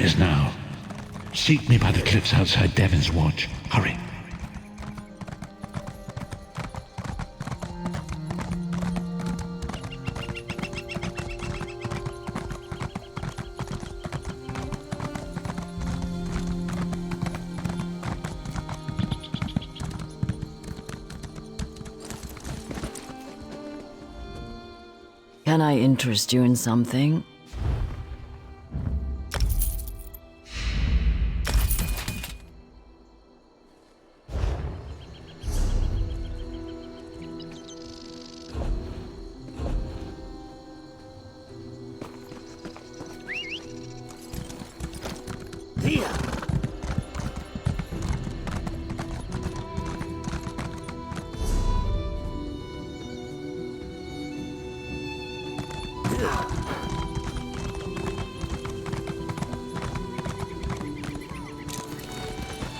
is now. Seek me by the cliffs outside davon'swatch. Hurry. Can I interest you in something?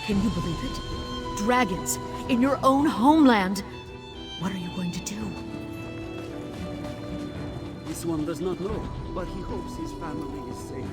Can you believe it? Dragons in your own homeland. What are you going to do? This one does not know, but he hopes his family is safe.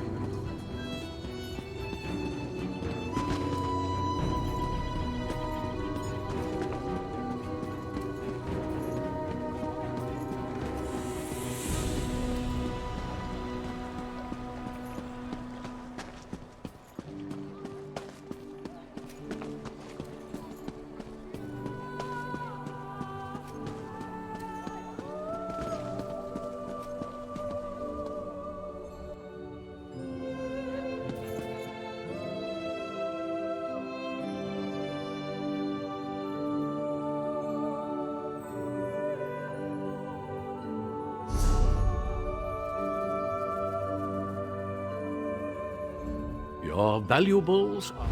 Your valuables are...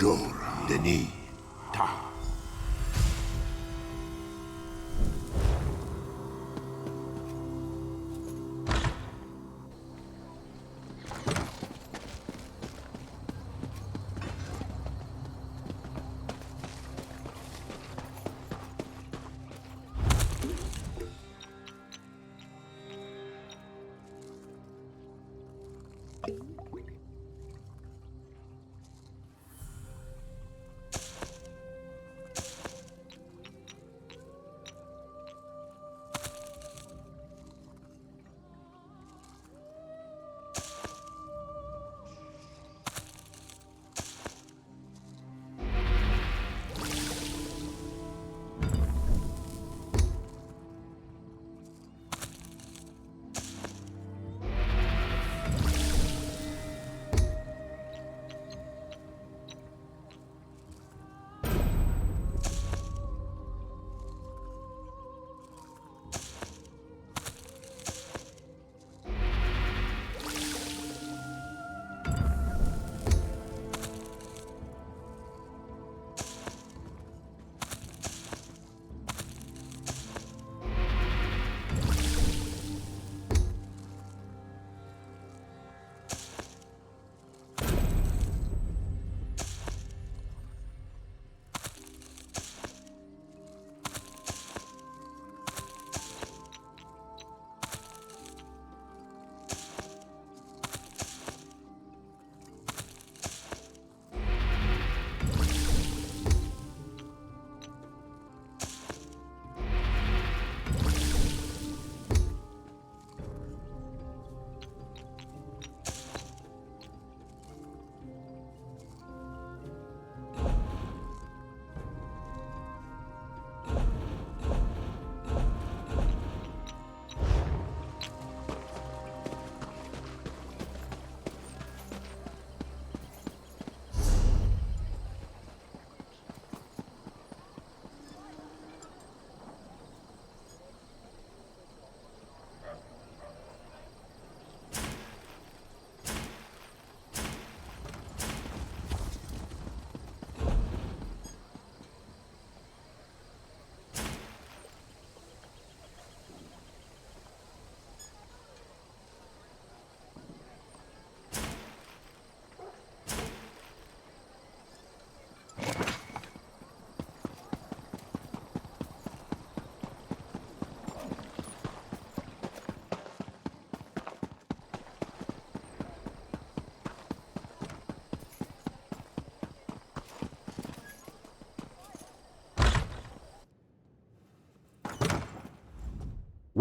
Jour, Denis, Ta.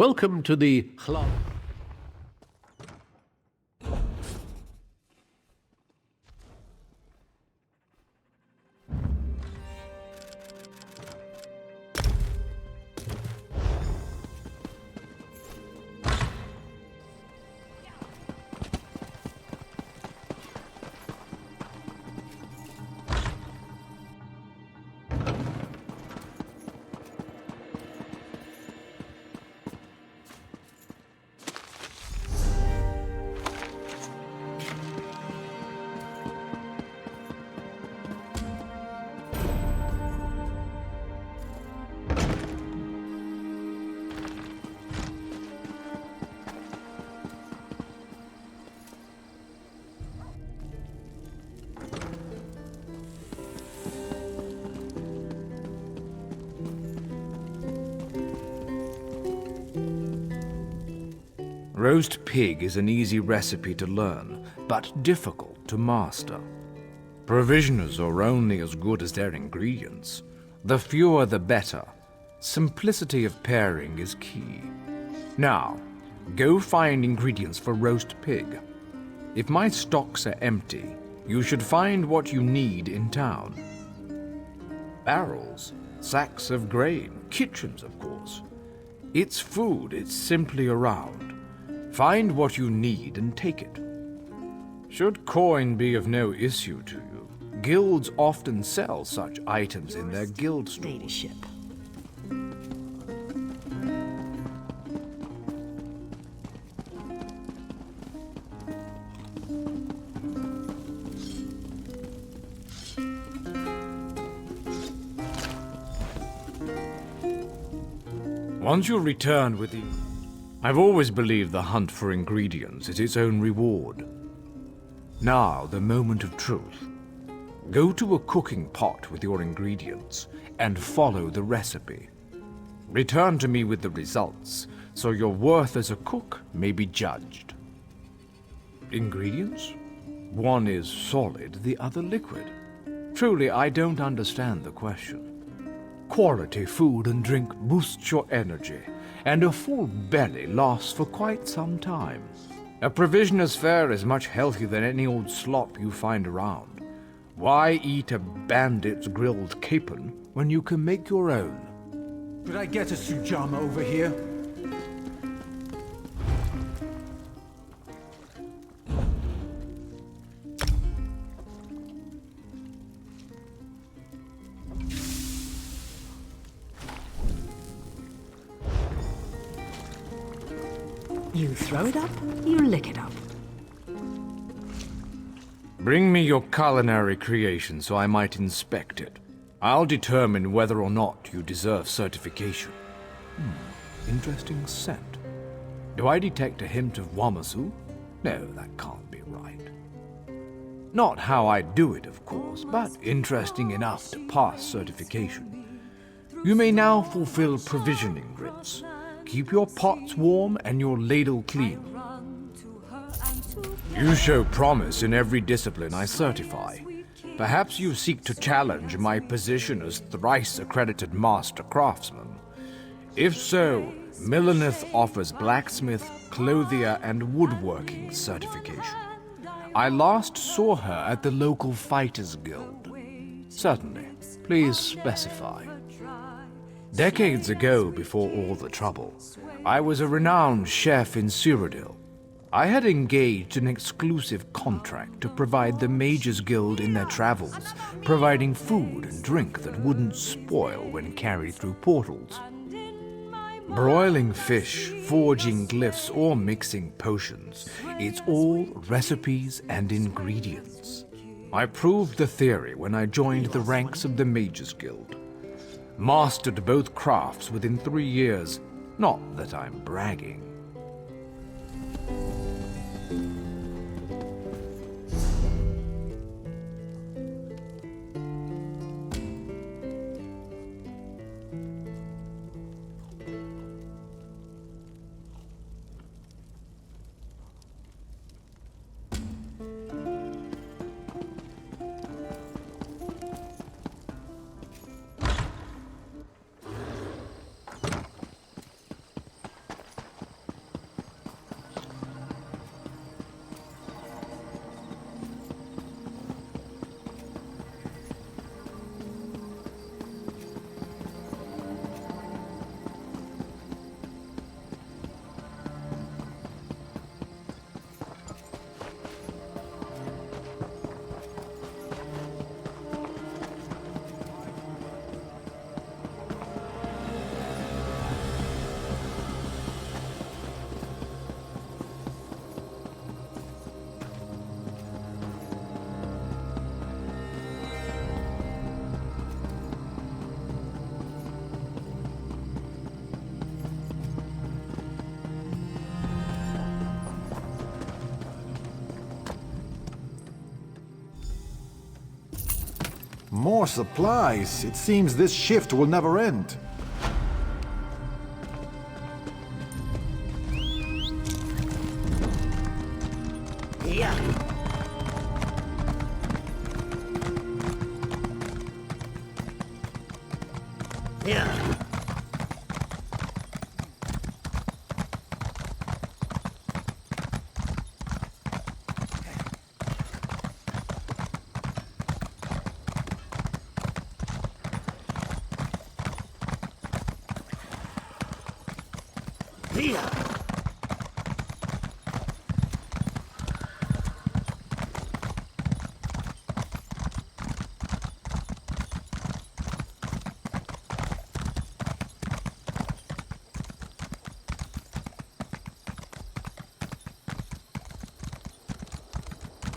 Welcome to the club. Roast pig is an easy recipe to learn, but difficult to master. Provisioners are only as good as their ingredients. The fewer the better. Simplicity of pairing is key. Now, go find ingredients for roast pig. If my stocks are empty, you should find what you need in town. Barrels, sacks of grain, kitchens, of course. It's food, it's simply around. Find what you need and take it. Should coin be of no issue to you, guilds often sell such items in their guild stores. Ladyship. Once you return with the... I've always believed the hunt for ingredients is its own reward. Now, the moment of truth. Go to a cooking pot with your ingredients and follow the recipe. Return to me with the results, so your worth as a cook may be judged. Ingredients? One is solid, the other liquid. Truly, I don't understand the question. Quality food and drink boosts your energy, and a full belly lasts for quite some time. A provisioner's fare is much healthier than any old slop you find around. Why eat a bandit's grilled capon when you can make your own? Could I get a sujama over here? You throw it up, you lick it up. Bring me your culinary creation so I might inspect it. I'll determine whether or not you deserve certification. Interesting scent. Do I detect a hint of Wamasu? No, that can't be right. Not how I do it, of course, but interesting enough to pass certification. You may now fulfill provisioning writs. Keep your pots warm and your ladle clean. You show promise in every discipline I certify. Perhaps you seek to challenge my position as thrice-accredited master craftsman. If so, Millenith offers blacksmith, clothier, and woodworking certification. I last saw her at the local fighters guild. Certainly, please specify. Decades ago, before all the trouble, I was a renowned chef in Cyrodiil. I had engaged an exclusive contract to provide the Mages Guild in their travels, providing food and drink that wouldn't spoil when carried through portals. Broiling fish, forging glyphs, or mixing potions, it's all recipes and ingredients. I proved the theory when I joined the ranks of the Mages Guild. Mastered both crafts within 3 years, not that I'm bragging. More supplies. It seems this shift will never end. Yeah. Yeah. Yeah.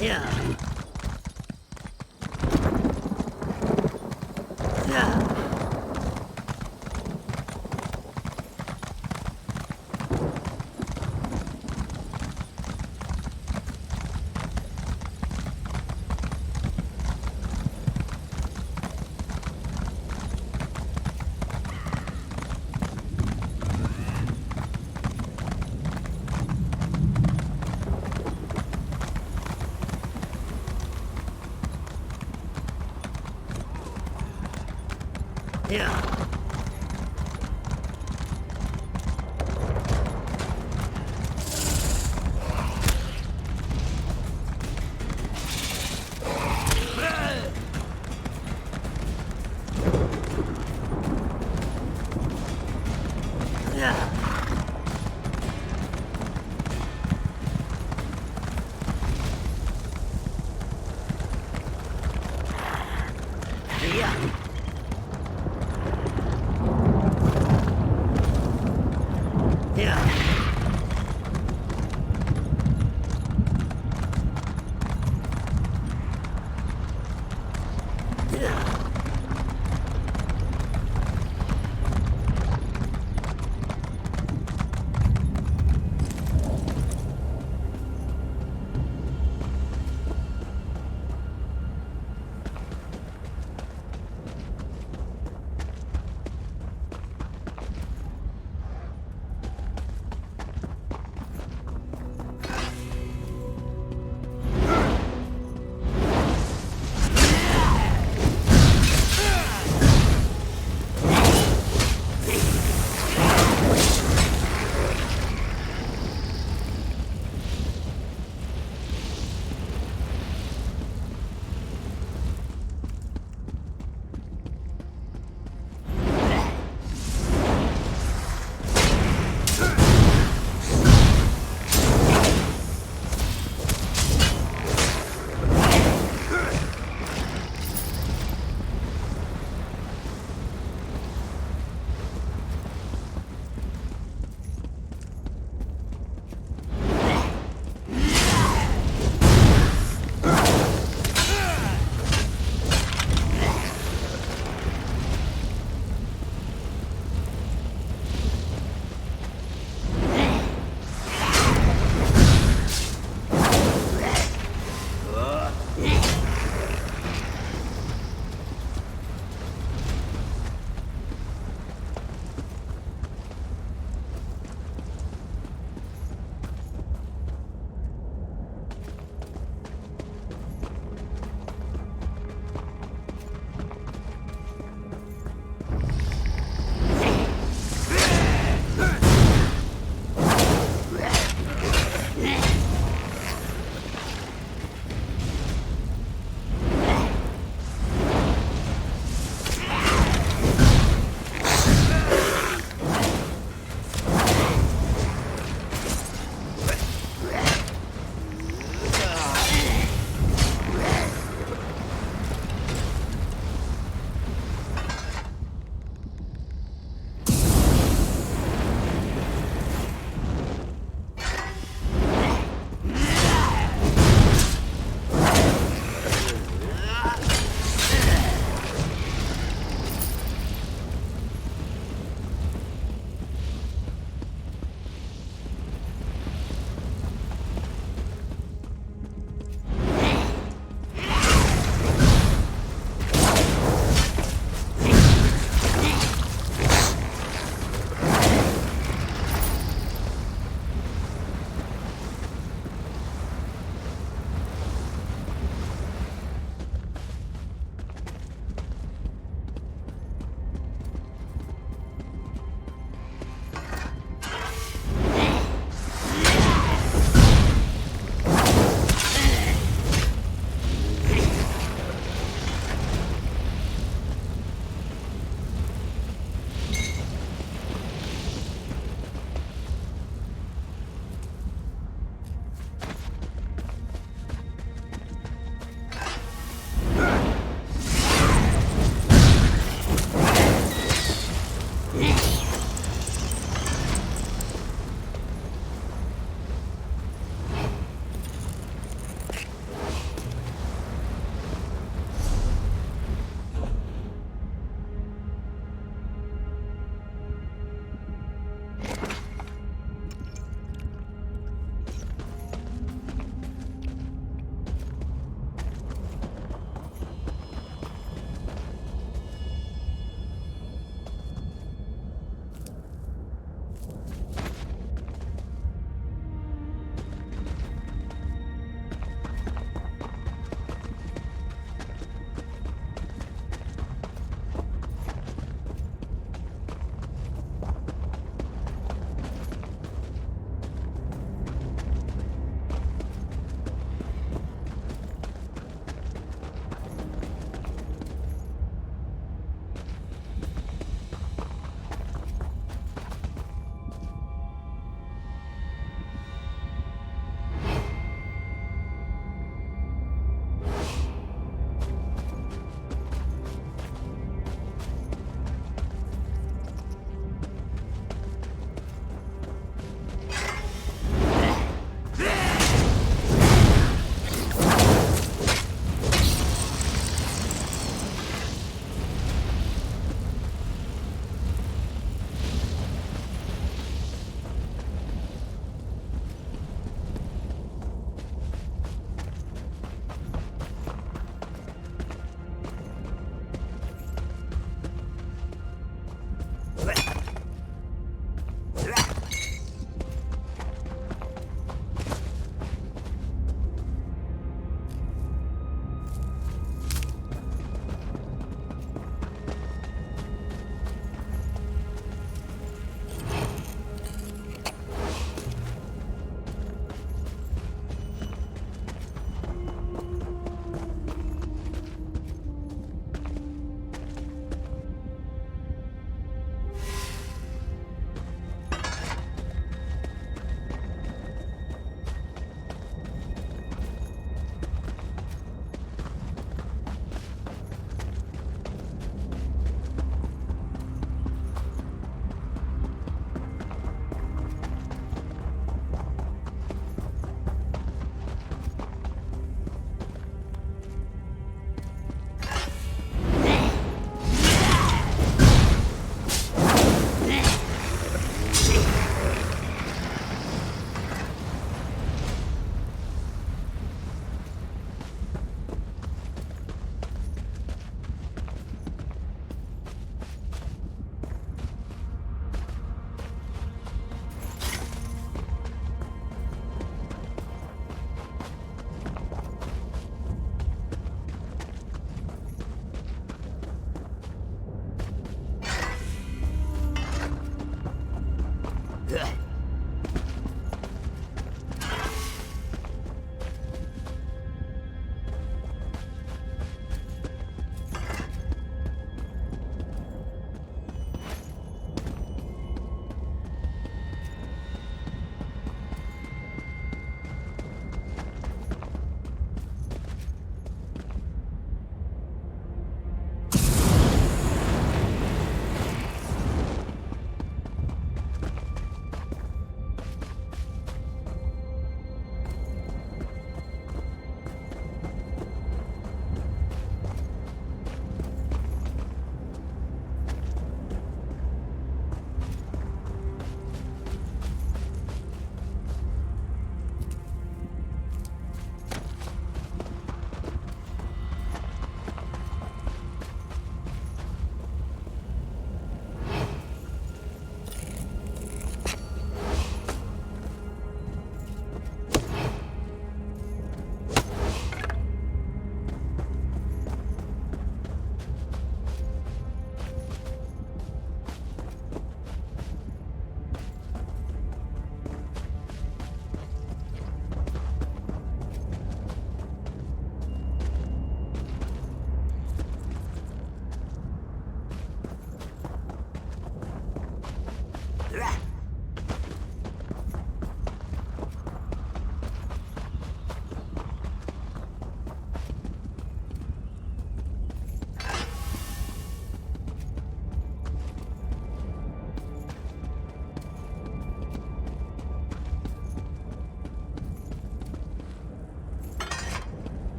Yeah. Yeah. Yeah. Yeah.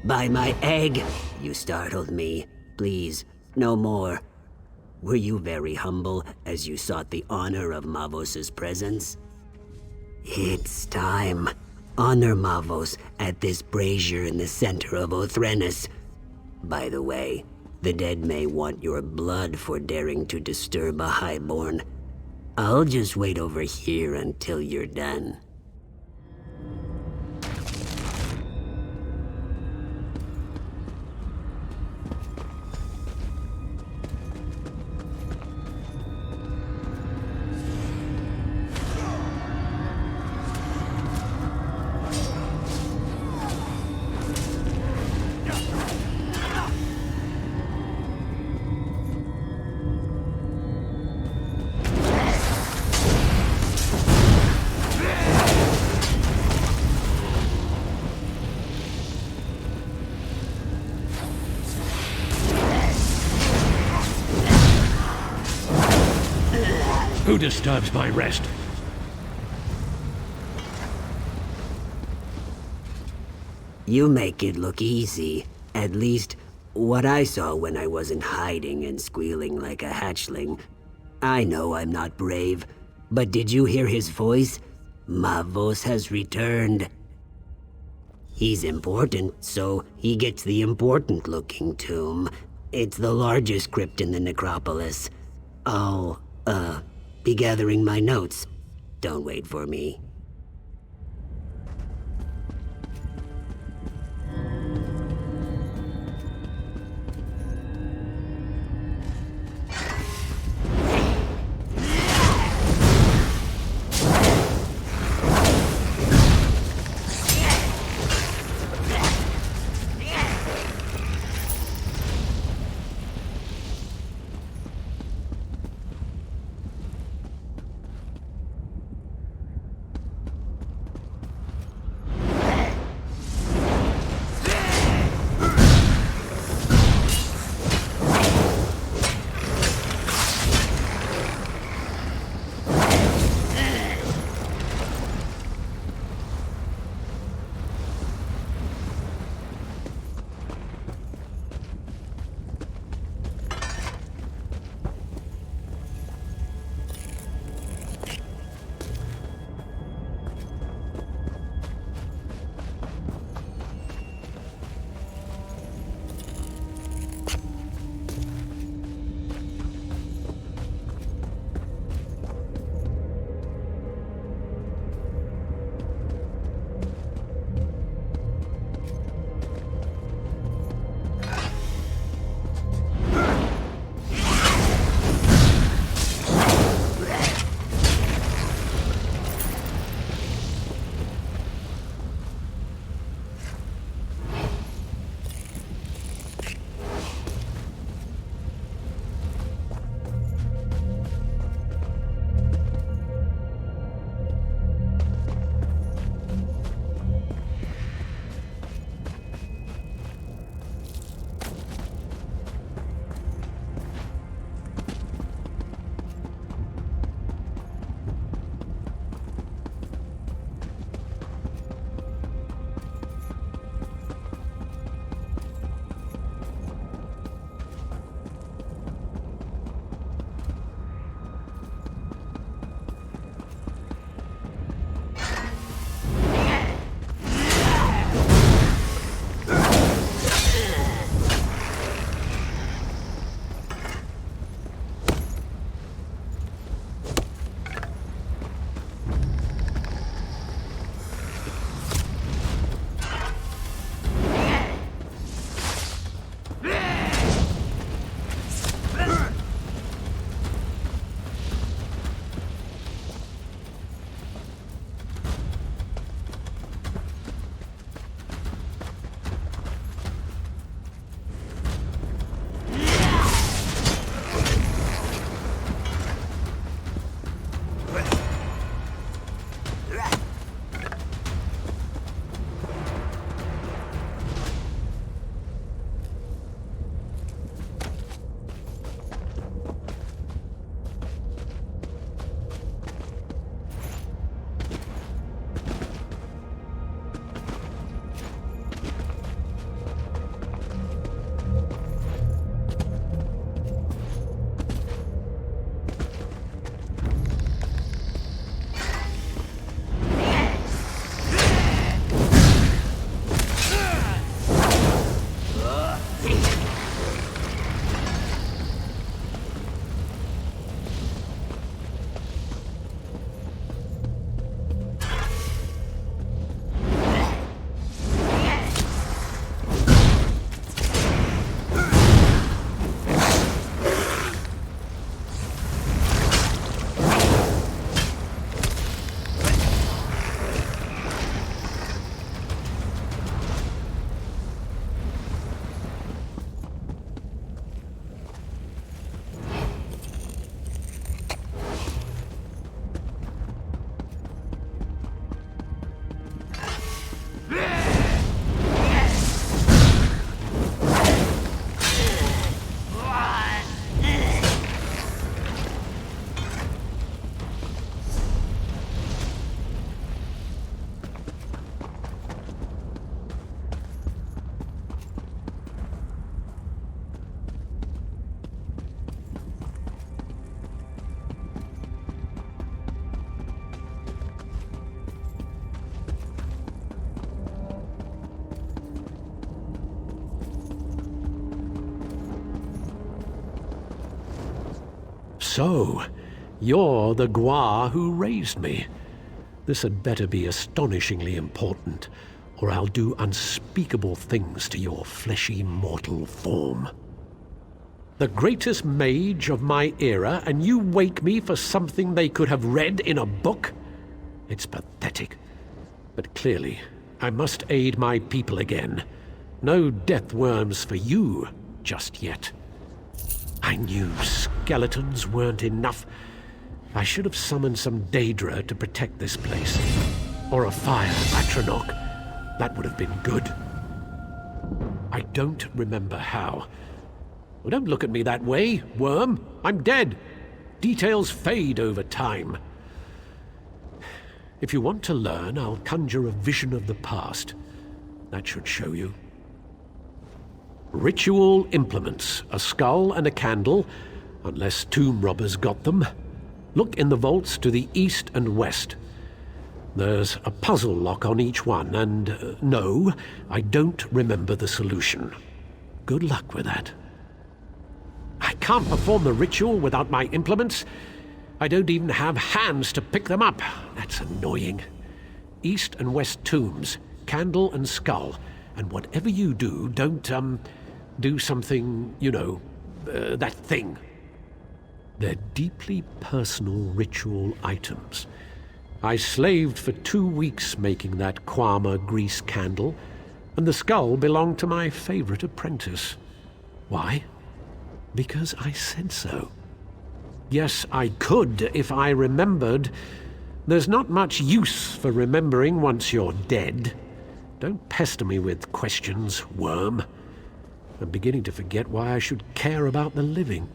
By my egg, you startled me. Please, no more. Were you very humble as you sought the honor of Mavos's presence? It's time. Honor Mavos at this brazier in the center of Othrenis. By the way, the dead may want your blood for daring to disturb a highborn. I'll just wait over here until you're done. Who disturbs my rest? You make it look easy. At least, what I saw when I wasn't hiding and squealing like a hatchling. I know I'm not brave, but did you hear his voice? Mavos has returned. He's important, so he gets the important-looking tomb. It's the largest crypt in the necropolis. I'll, be gathering my notes. Don't wait for me. So, you're the Gua who raised me. This had better be astonishingly important, or I'll do unspeakable things to your fleshy mortal form. The greatest mage of my era, and you wake me for something they could have read in a book? It's pathetic. But clearly, I must aid my people again. No death worms for you just yet. I knew skeletons weren't enough. I should have summoned some Daedra to protect this place. Or a fire Atronach. That would have been good. I don't remember how. Well, don't look at me that way, worm. I'm dead. Details fade over time. If you want to learn, I'll conjure a vision of the past. That should show you. Ritual implements, a skull and a candle, unless tomb robbers got them. Look in the vaults to the east and west. There's a puzzle lock on each one, and no, I don't remember the solution. Good luck with that. I can't perform the ritual without my implements. I don't even have hands to pick them up. That's annoying. East and west tombs, candle and skull. And whatever you do, don't, do something, you know, that thing. They're deeply personal ritual items. I slaved for 2 weeks making that Kwama grease candle, and the skull belonged to my favorite apprentice. Why? Because I said so. Yes, I could if I remembered. There's not much use for remembering once you're dead. Don't pester me with questions, worm. I'm beginning to forget why I should care about the living.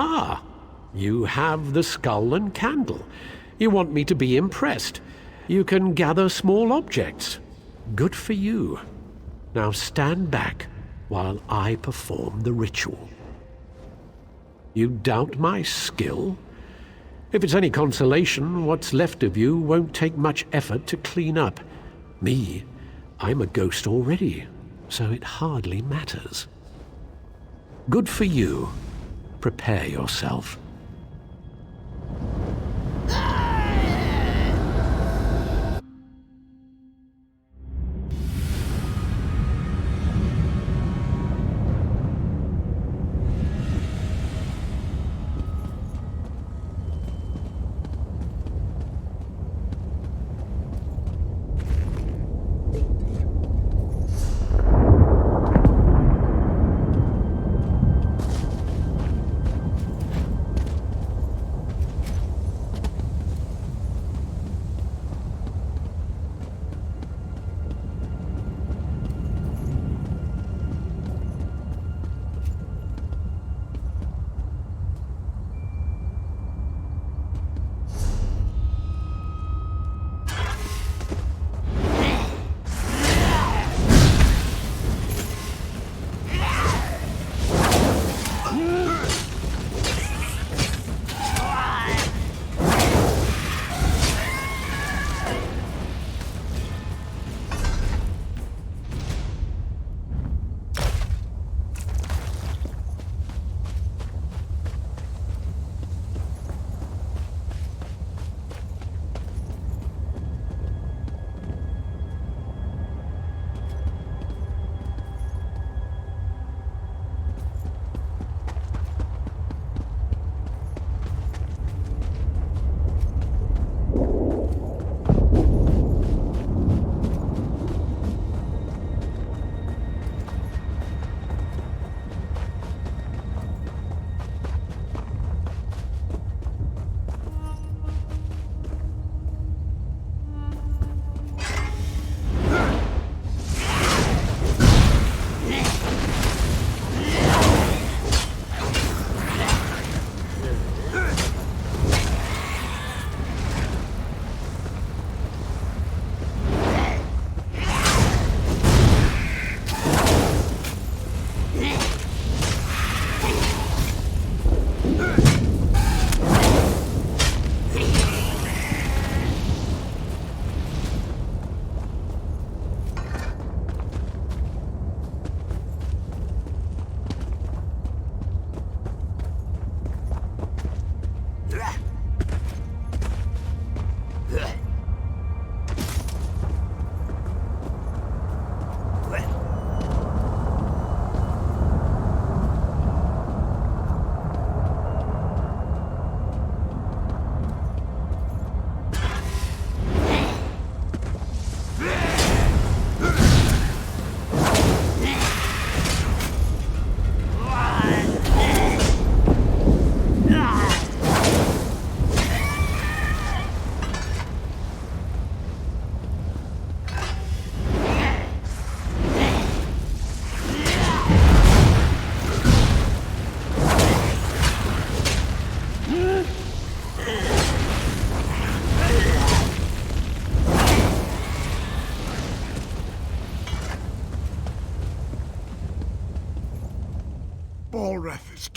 Ah, you have the skull and candle. You want me to be impressed. You can gather small objects. Good for you. Now stand back while I perform the ritual. You doubt my skill? If it's any consolation, what's left of you won't take much effort to clean up. Me, I'm a ghost already, so it hardly matters. Good for you. Prepare yourself.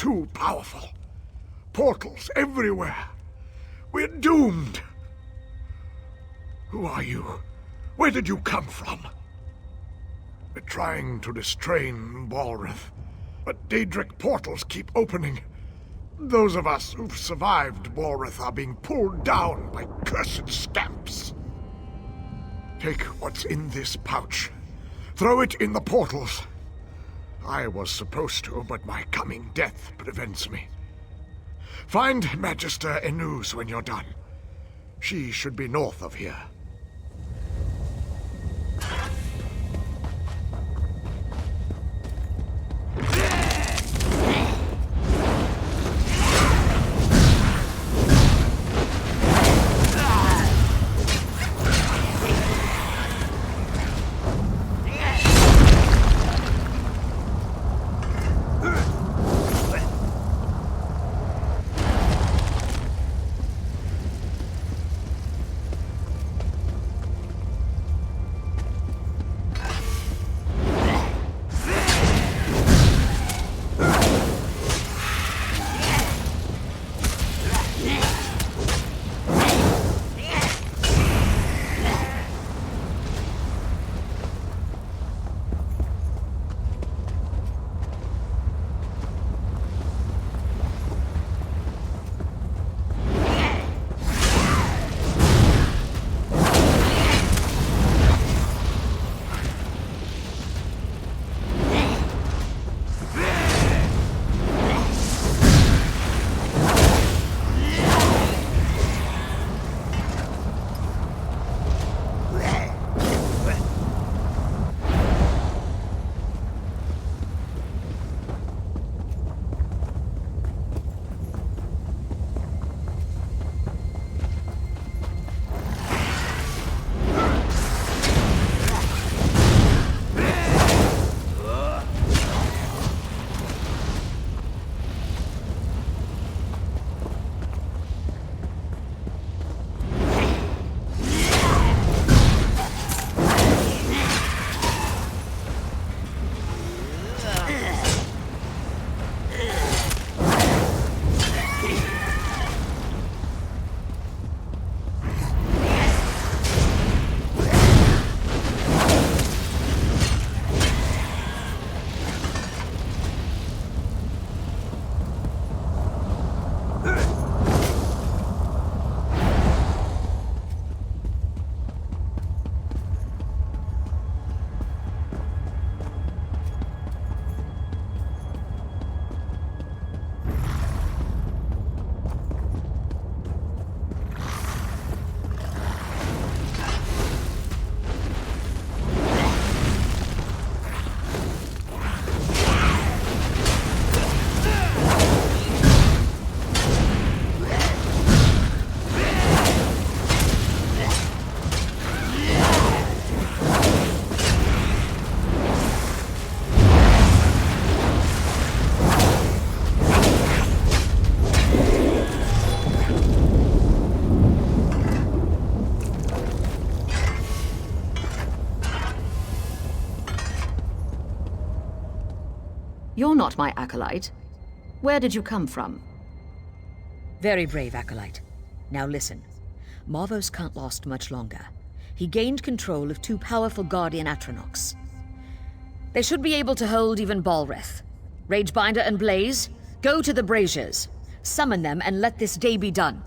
too powerful. Portals everywhere. We're doomed. Who are you? Where did you come from? We're trying to restrain Balrith, but Daedric portals keep opening. Those of us who've survived Balrith are being pulled down by cursed scamps. Take what's in this pouch. Throw it in the portals. I was supposed to, but my coming death prevents me. Find Magister Enus when you're done. She should be north of here. You're not my acolyte. Where did you come from? Very brave, acolyte. Now listen. Marvos can't last much longer. He gained control of two powerful Guardian Atronachs. They should be able to hold even Balrith. Ragebinder and Blaze, go to the Braziers. Summon them and let this day be done.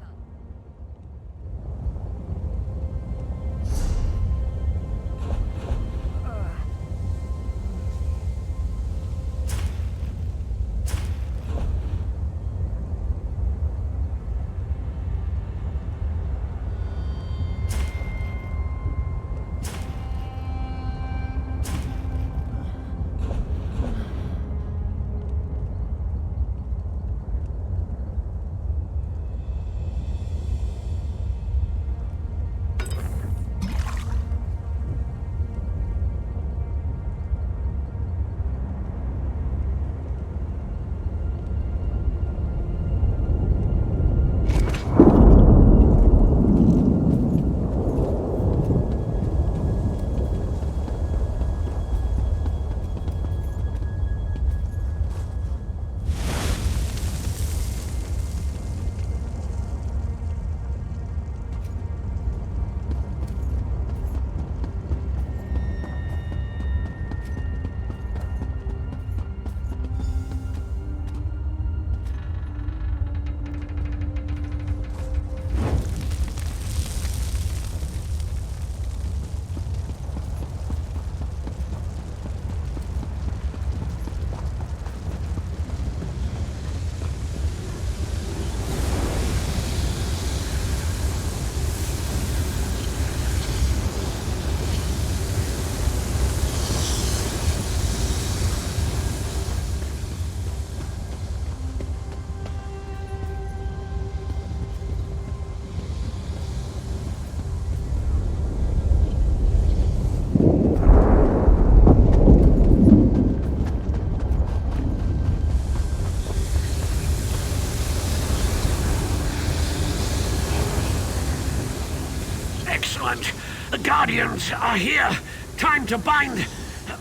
returned. The Guardians are here. Time to bind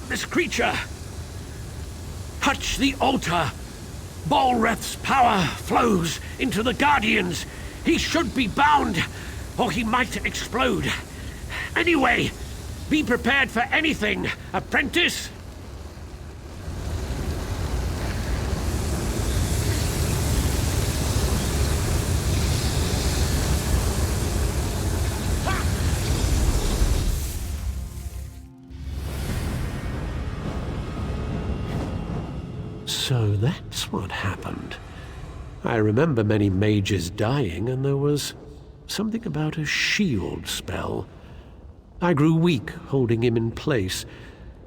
this creature. Touch the altar. Bolreth's power flows into the Guardians. He should be bound, or he might explode. Anyway, be prepared for anything, apprentice. So that's what happened. I remember many mages dying, and there was something about a shield spell. I grew weak, holding him in place.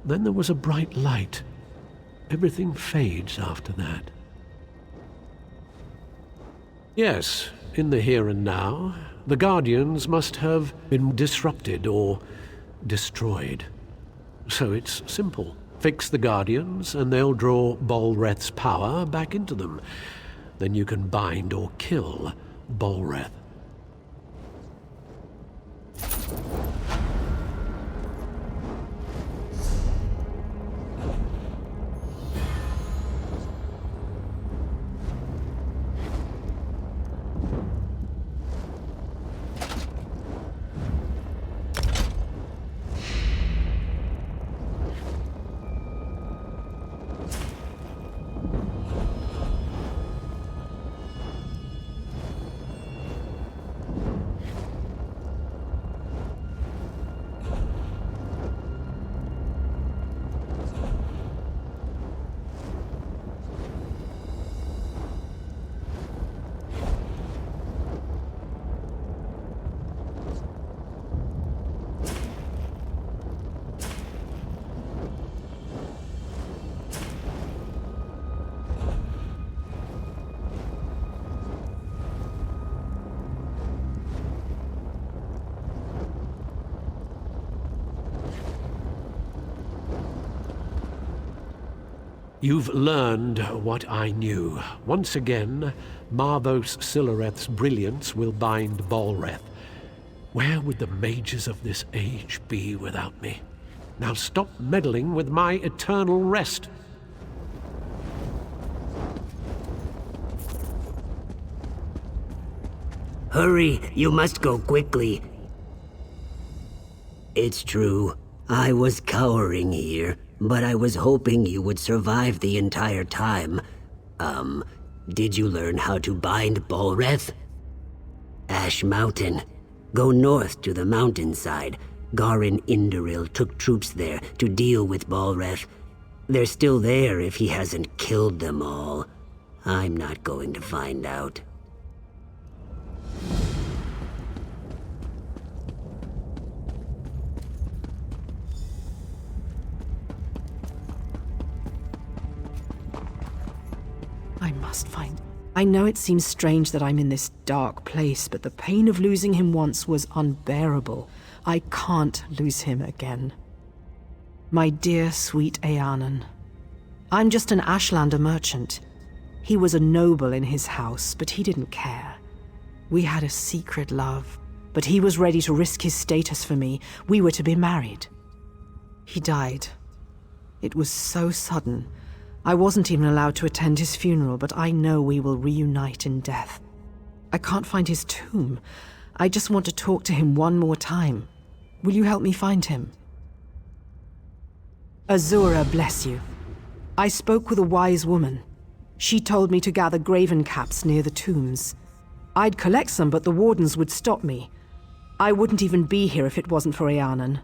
Then there was a bright light. Everything fades after that. Yes, in the here and now, the Guardians must have been disrupted or destroyed. So it's simple. Fix the Guardians, and they'll draw Bolreth's power back into them. Then you can bind or kill Bolreth. You've learned what I knew. Once again, Marvos Siloreth's brilliance will bind Bolreth. Where would the mages of this age be without me? Now stop meddling with my eternal rest. Hurry, you must go quickly. It's true. I was cowering here, but I was hoping you would survive the entire time. Did you learn how to bind Bolreth? Ash Mountain. Go north to the mountainside. Garin Indaril took troops there to deal with Bolreth. They're still there if he hasn't killed them all. I'm not going to find out. I must find... I know it seems strange that I'm in this dark place, but the pain of losing him once was unbearable. I can't lose him again. My dear, sweet Eanan. I'm just an Ashlander merchant. He was a noble in his house, but he didn't care. We had a secret love, but he was ready to risk his status for me. We were to be married. He died. It was so sudden. I wasn't even allowed to attend his funeral, but I know we will reunite in death. I can't find his tomb. I just want to talk to him one more time. Will you help me find him? Azura bless you. I spoke with a wise woman. She told me to gather graven caps near the tombs. I'd collect some, but the wardens would stop me. I wouldn't even be here if it wasn't for Eanan.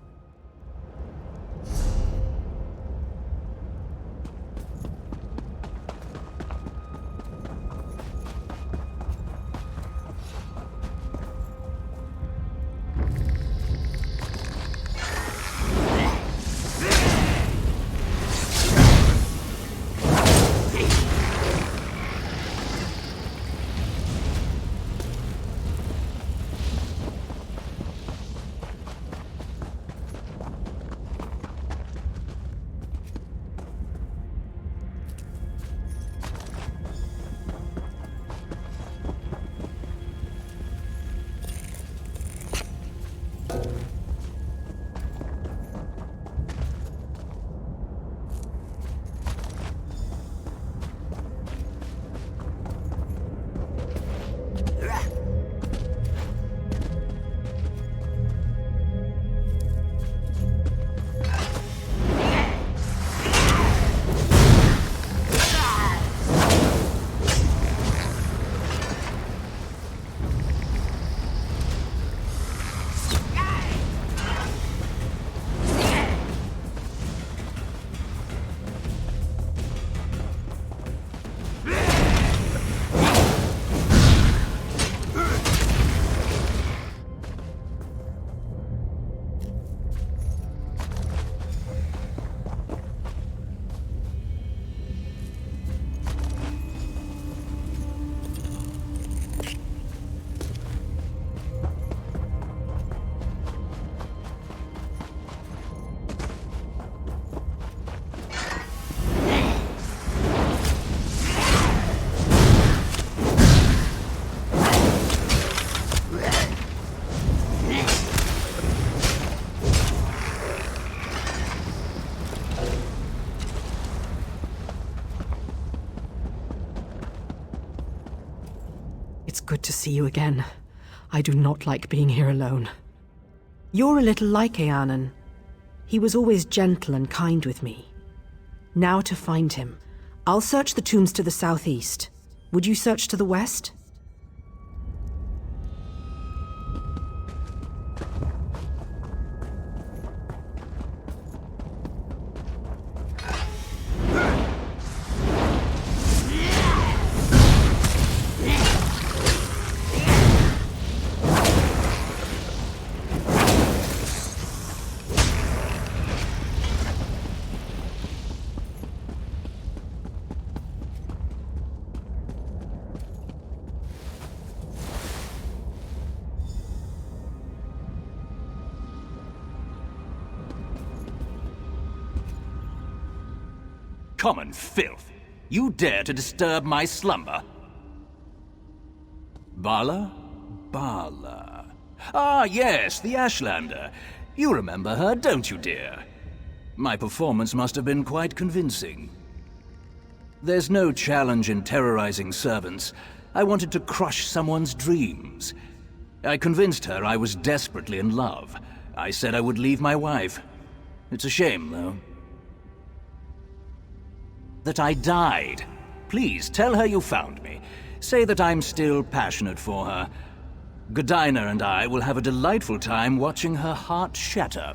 It's good to see you again. I do not like being here alone. You're a little like Eanan. He was always gentle and kind with me. Now to find him. I'll search the tombs to the southeast. Would you search to the west? Common filth! You dare to disturb my slumber? Bala? Bala. Ah, yes, the Ashlander. You remember her, don't you, dear? My performance must have been quite convincing. There's no challenge in terrorizing servants. I wanted to crush someone's dreams. I convinced her I was desperately in love. I said I would leave my wife. It's a shame, though. That I died. Please, tell her you found me. Say that I'm still passionate for her. Godina and I will have a delightful time watching her heart shatter.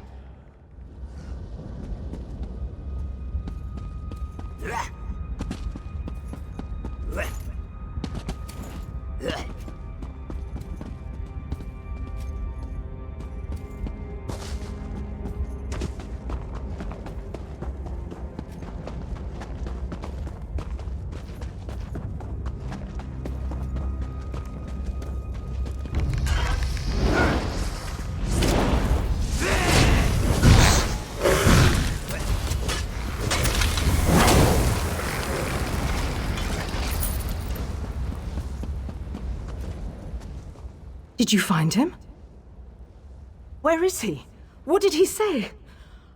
Did you find him? Where is he? What did he say?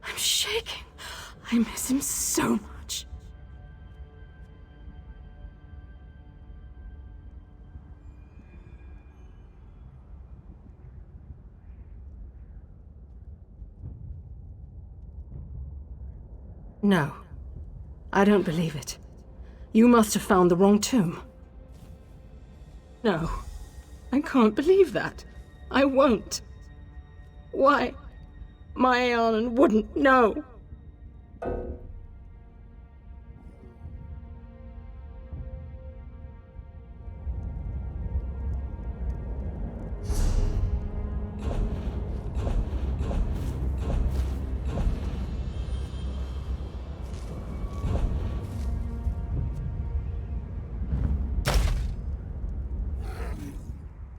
I'm shaking. I miss him so much. No, I don't believe it. You must have found the wrong tomb. No. I can't believe that. I won't. Why? My Eanan wouldn't know.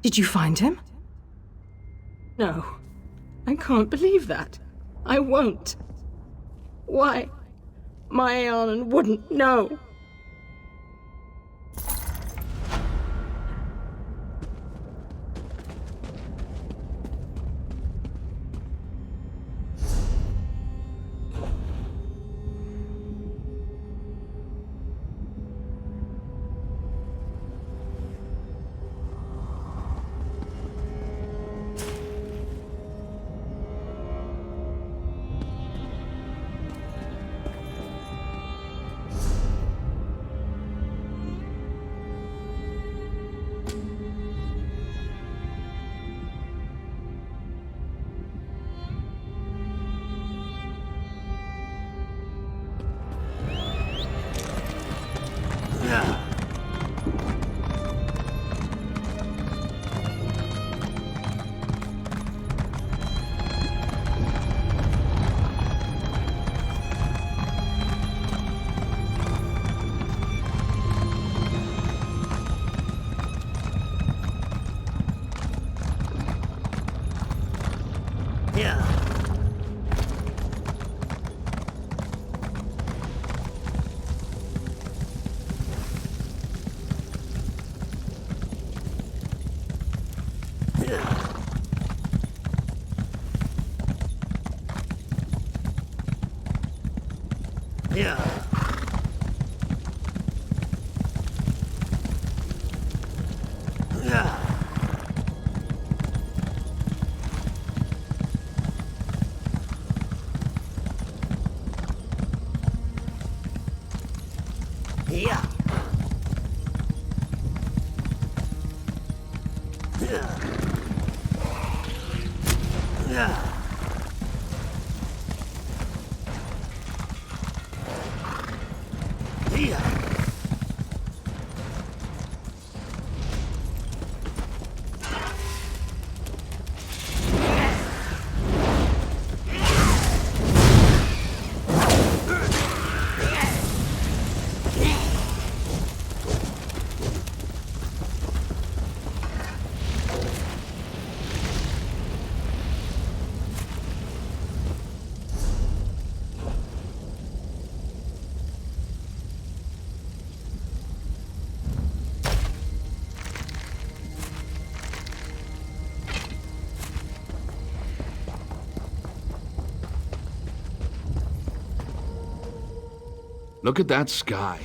Did you find him? No. I can't believe that. I won't. Why? My Eanan wouldn't know. Look at that sky.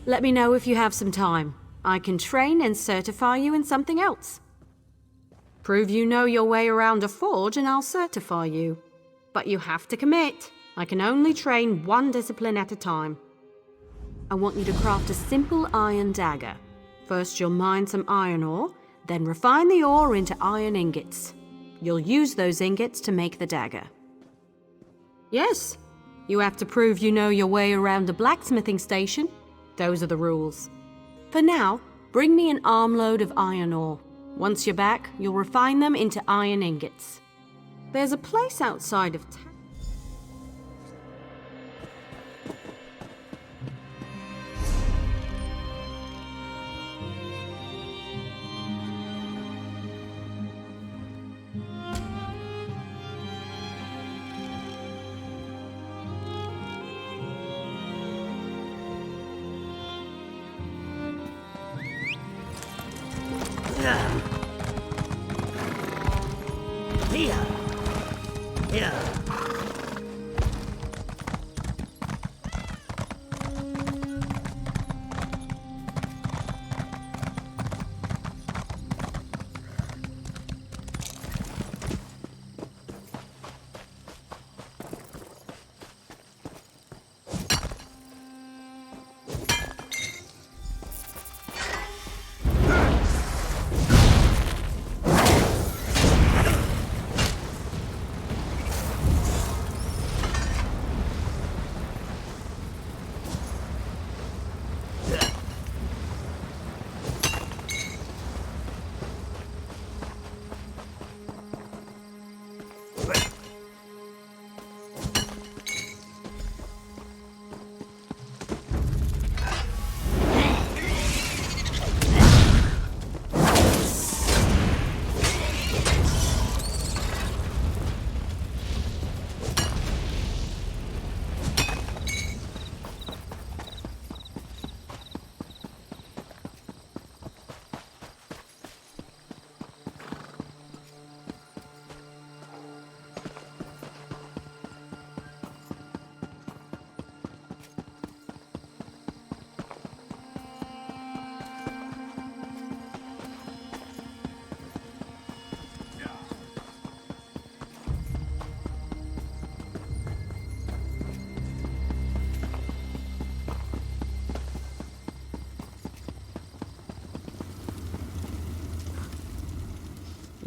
Let me know if you have some time. I can train and certify you in something else. Prove you know your way around a forge and I'll certify you. But you have to commit. I can only train one discipline at a time. I want you to craft a simple iron dagger. First you'll mine some iron ore, then refine the ore into iron ingots. You'll use those ingots to make the dagger. Yes, you have to prove you know your way around a blacksmithing station. Those are the rules. For now, bring me an armload of iron ore. Once you're back, you'll refine them into iron ingots. There's a place outside of town.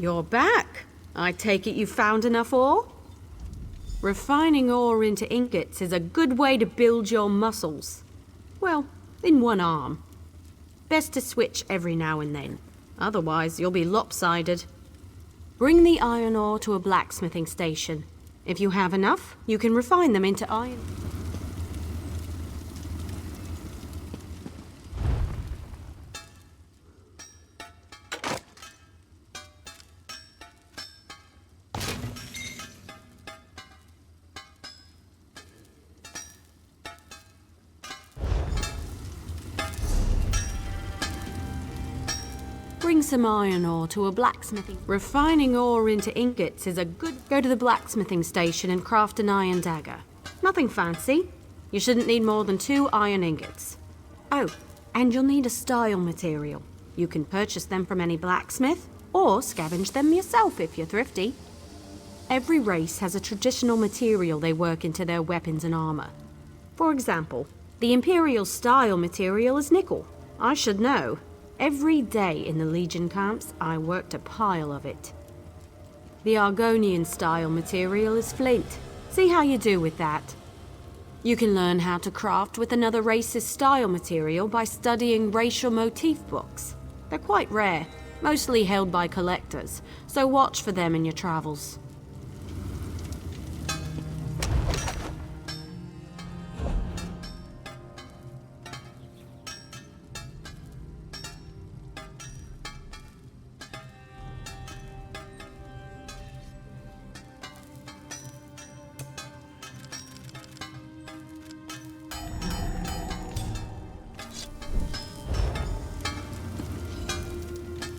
You're back. I take it you found enough ore? Refining ore into ingots is a good way to build your muscles. Well, in one arm. Best to switch every now and then. Otherwise, you'll be lopsided. Bring the iron ore to a blacksmithing station. If you have enough, you can refine them into iron. Bring some iron ore to a blacksmithing. Refining ore into ingots is a good... Go to the blacksmithing station and craft an iron dagger. Nothing fancy. You shouldn't need more than 2 iron ingots. Oh, and you'll need a style material. You can purchase them from any blacksmith, or scavenge them yourself if you're thrifty. Every race has a traditional material they work into their weapons and armor. For example, the Imperial style material is nickel. I should know. Every day in the Legion camps, I worked a pile of it. The Argonian style material is flint. See how you do with that. You can learn how to craft with another race's style material by studying racial motif books. They're quite rare, mostly held by collectors, so watch for them in your travels.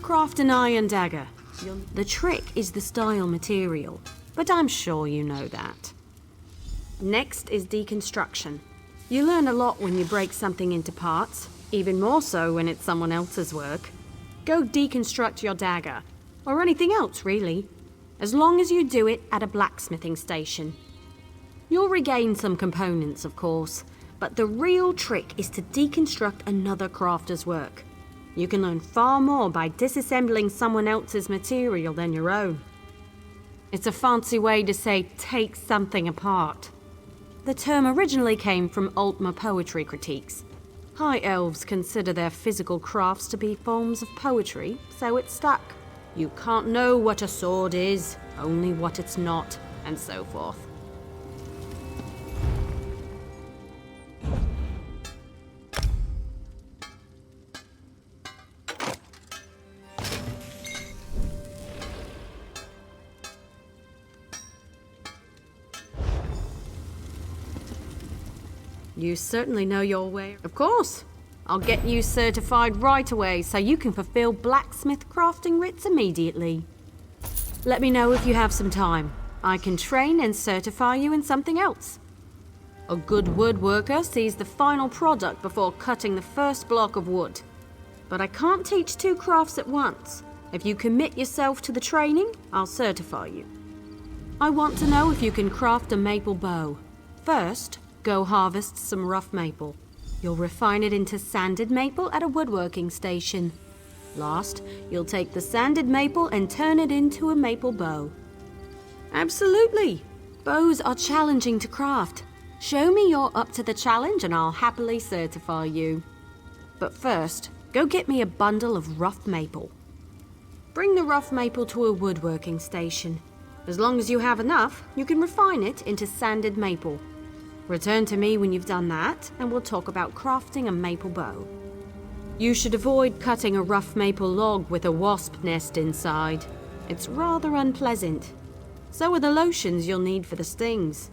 Craft an iron dagger. The trick is the style material, but I'm sure you know that. Next is deconstruction. You learn a lot when you break something into parts, even more so when it's someone else's work. Go deconstruct your dagger, or anything else really, as long as you do it at a blacksmithing station. You'll regain some components, of course, but the real trick is to deconstruct another crafter's work. You can learn far more by disassembling someone else's material than your own. It's a fancy way to say take something apart. The term originally came from Altmer poetry critiques. High elves consider their physical crafts to be forms of poetry, so it stuck. You can't know what a sword is, only what it's not, and so forth. You certainly know your way. Of course. I'll get you certified right away so you can fulfill blacksmith crafting writs immediately. Let me know if you have some time. I can train and certify you in something else. A good woodworker sees the final product before cutting the first block of wood. But I can't teach 2 crafts at once. If you commit yourself to the training, I'll certify you. I want to know if you can craft a maple bow. First, go harvest some rough maple. You'll refine it into sanded maple at a woodworking station. Last, you'll take the sanded maple and turn it into a maple bow. Absolutely! Bows are challenging to craft. Show me you're up to the challenge and I'll happily certify you. But first, go get me a bundle of rough maple. Bring the rough maple to a woodworking station. As long as you have enough, you can refine it into sanded maple. Return to me when you've done that, and we'll talk about crafting a maple bow. You should avoid cutting a rough maple log with a wasp nest inside. It's rather unpleasant. So are the lotions you'll need for the stings.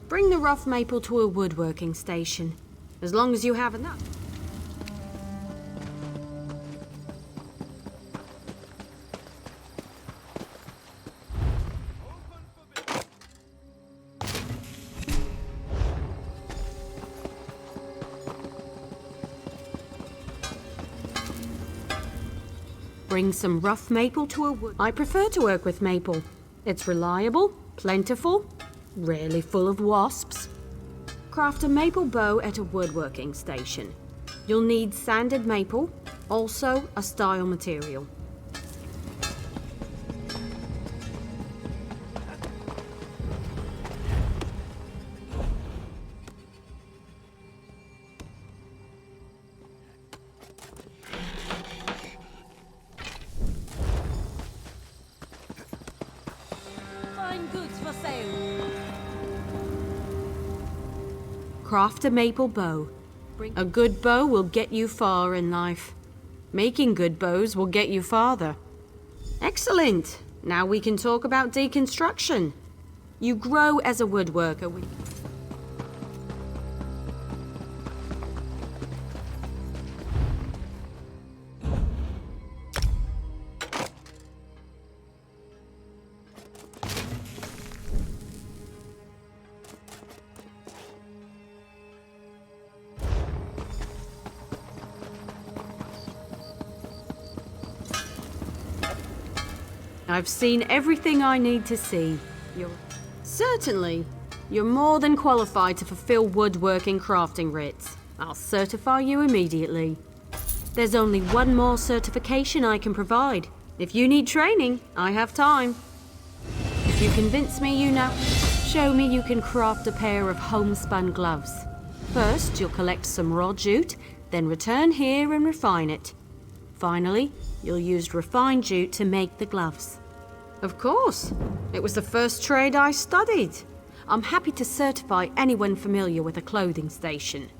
Bring the rough maple to a woodworking station, as long as you have enough. Bring some rough maple to a wood. I prefer to work with maple. It's reliable, plentiful, rarely full of wasps. Craft a maple bow at a woodworking station. You'll need sanded maple, also a style material. fine goods for sale. Craft a maple bow. A good bow will get you far in life. Making good bows will get you farther. Excellent. Now we can talk about deconstruction. You grow as a woodworker. I've seen everything I need to see. Certainly. You're more than qualified to fulfill woodworking crafting writs. I'll certify you immediately. There's only one more certification I can provide. If you need training, I have time. If you convince me you know, show me you can craft a pair of homespun gloves. First, you'll collect some raw jute, then return here and refine it. Finally, you'll use refined jute to make the gloves. Of course. It was the first trade I studied. I'm happy to certify anyone familiar with a clothing station.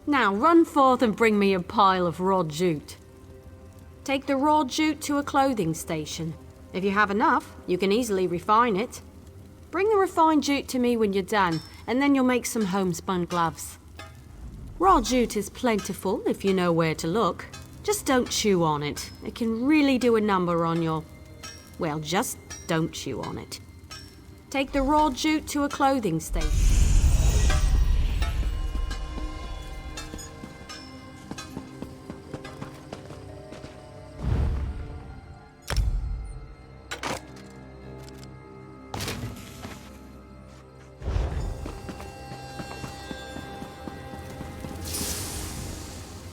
Now run forth and bring me a pile of raw jute. Take the raw jute to a clothing station. If you have enough, you can easily refine it. Bring the refined jute to me when you're done, and then you'll make some homespun gloves. Raw jute is plentiful if you know where to look. Just don't chew on it. It can really do a number on your... Well, just don't chew on it. Take the raw jute to a clothing station.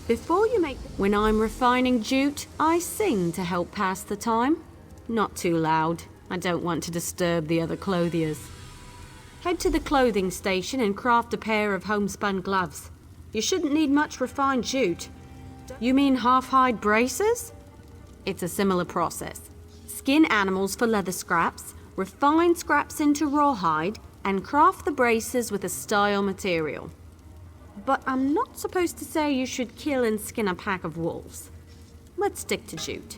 Before you make... When I'm refining jute, I sing to help pass the time. Not too loud. I don't want to disturb the other clothiers. Head to the clothing station and craft a pair of homespun gloves. You shouldn't need much refined jute. You mean half-hide braces? It's a similar process. Skin animals for leather scraps, refine scraps into rawhide, and craft the braces with a style material. But I'm not supposed to say you should kill and skin a pack of wolves. Let's stick to jute.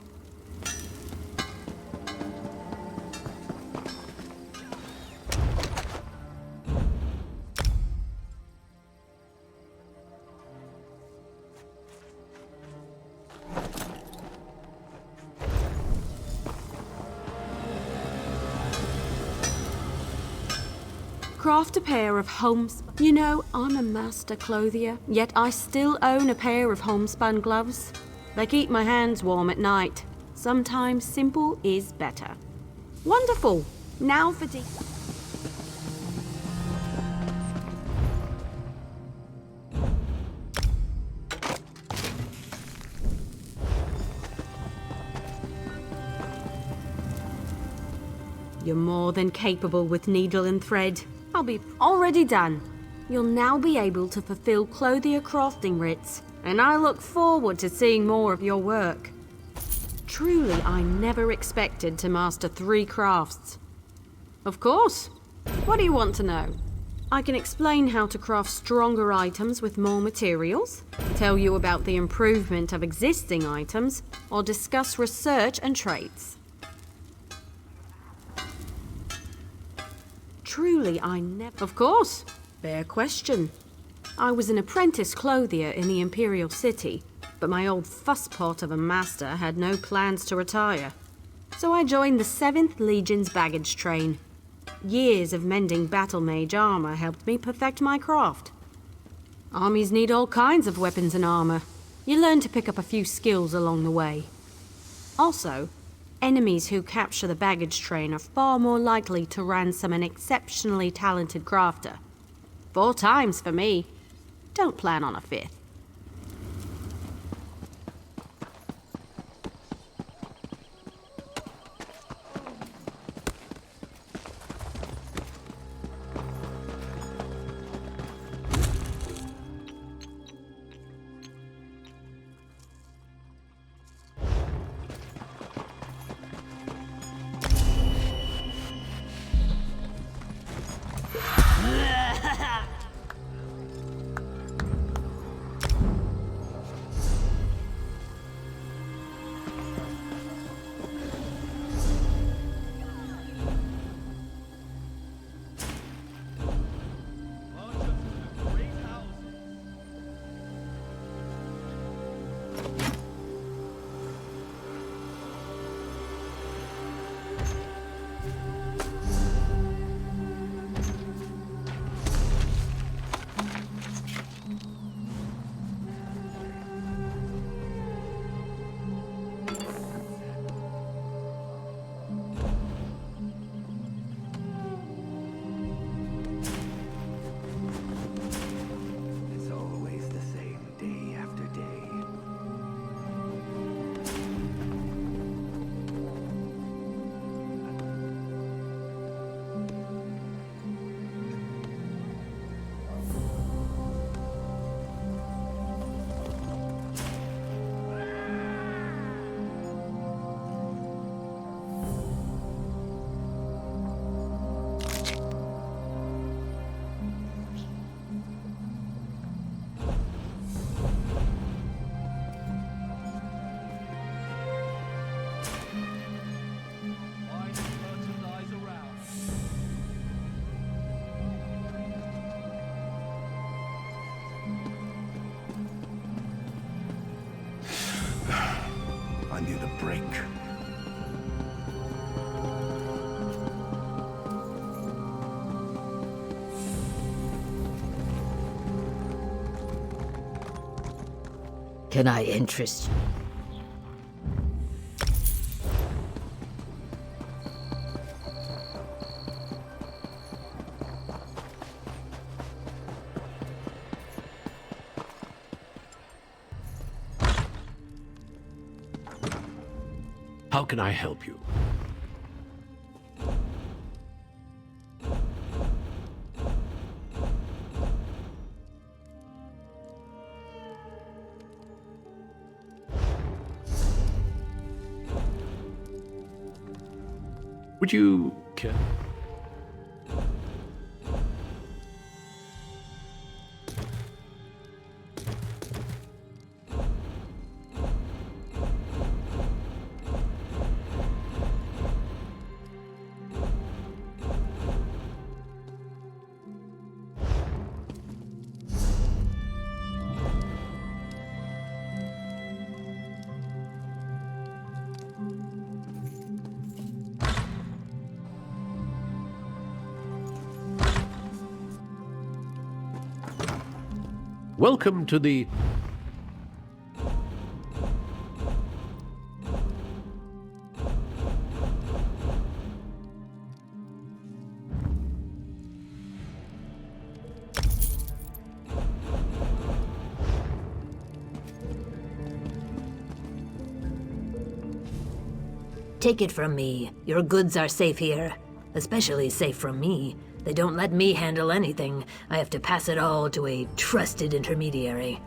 Craft a pair of homespun... You know, I'm a master clothier, yet I still own a pair of homespun gloves. They keep my hands warm at night. Sometimes simple is better. Wonderful! Now for You're more than capable with needle and thread. I'll be already done. You'll now be able to fulfill clothier crafting writs, and I look forward to seeing more of your work. Truly, I never expected to master 3 crafts. Of course. What do you want to know? I can explain how to craft stronger items with more materials, tell you about the improvement of existing items, or discuss research and traits. Truly, I never... Of course. Fair question. I was an apprentice clothier in the Imperial City, but my old fusspot of a master had no plans to retire. So I joined the 7th Legion's baggage train. Years of mending battle mage armor helped me perfect my craft. Armies need all kinds of weapons and armor. You learn to pick up a few skills along the way. Also, enemies who capture the baggage train are far more likely to ransom an exceptionally talented crafter. 4 times for me. Don't plan on a 5th. Can I interest you? How can I help you? Would you care? Welcome to the... Take it from me. Your goods are safe here. Especially safe from me. They don't let me handle anything. I have to pass it all to a trusted intermediary.